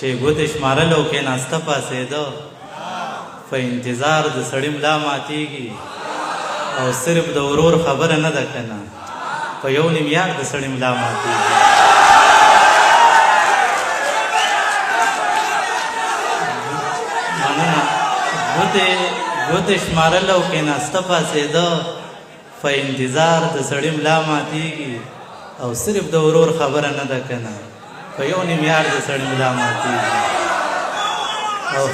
چې ګوتې شمارل او کېناسته پاڅېده په انتظار د سړي ملا ماتېږي او صرف د ورور خبره نه ده که نه په یو نیم یار د سړي ملا ماتېږي مننه ګوتې شمارل او کېناسته پاڅېده په انتظار د سړي ملا ماتېږي او صرف د ورور خبره نه ده که نه په یو نیم یار د سړي ملا ماتېږي او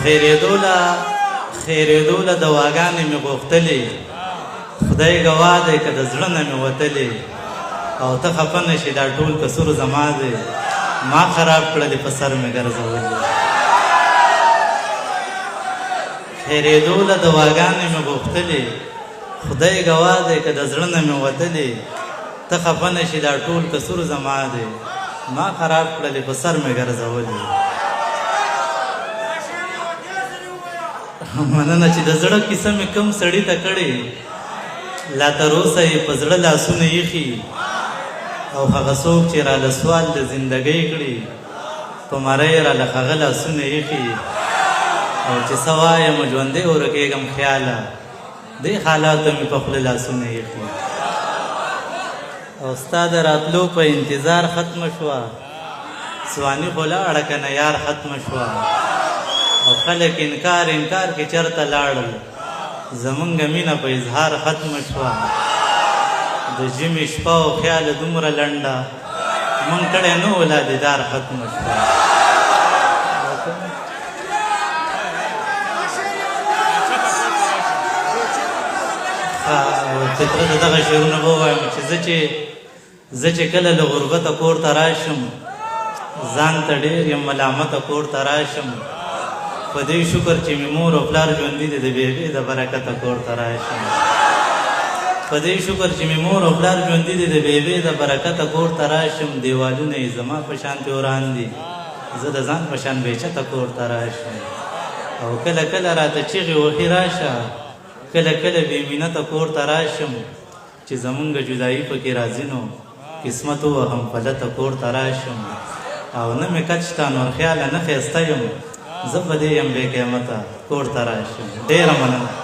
خیرېدو له دواګانې مې غوښتلې خدای ګواه دی که د زړه نه مې وتلې او ته خفه نه شې دا ټول قصور زما دی ما خراب کړلې په سر مې ګرځولې خیرېدو له دواګانې مې غوښتلې خدای ګواه دی که د زړه نه مې وتلې ته خفه نه شې دا ټول قصور زما دی ما خراب کړلې په سر مې ګرځولې مننه چې د زړه کیسه مې کوم سړي ته کړې لا تر اوسه یې په زړه لاسونه ایښي او هغه څوک چې راله سوال د زندګۍ کړي په مرۍ راله هغه لاسونه ایښي او چې څه وایم ژوندی ورکېږم خیاله دې حالاتو مې په خوله لاسونه ایښي او ستا د راتلو په انتظار ختمه شوه ځواني خو لاړه که نه یار ختمه شوه او خلک انکار کې چرته لاړل زمونږ مینه په اظهار ختمه شوه د ژمي شپه او خیال دومره لنډه مونږ کړی نه و لا دیدار ختمه شوه فطرت دغه شعرونه به ووایم چې زه چې کله له غربته کور ته راشم ځان ته ډېر یم ملامته کور ته راشم په دې شکر چې مې مور او پلار ژوندي دي د بېبې د برکته کور ته راشم په دې شکر چې مې مور او پلار ژوندي دي د بېبې د برکته کور ته راشم دیوالونه یې زما په شانتې وران دي زه د ځان په شان بېچته کور ته راشم او کله کله راته چیغې وهي راشه کله کله بې مینته کور ته راشم چې زمونږ جدایي پکې راځي نو قسمت ووهم پلته کور ته راشم او نه مې کچ شته نور خیاله نه ښایسته یم زه په دې یم بې قیمته کور ته راشم ډېره مننه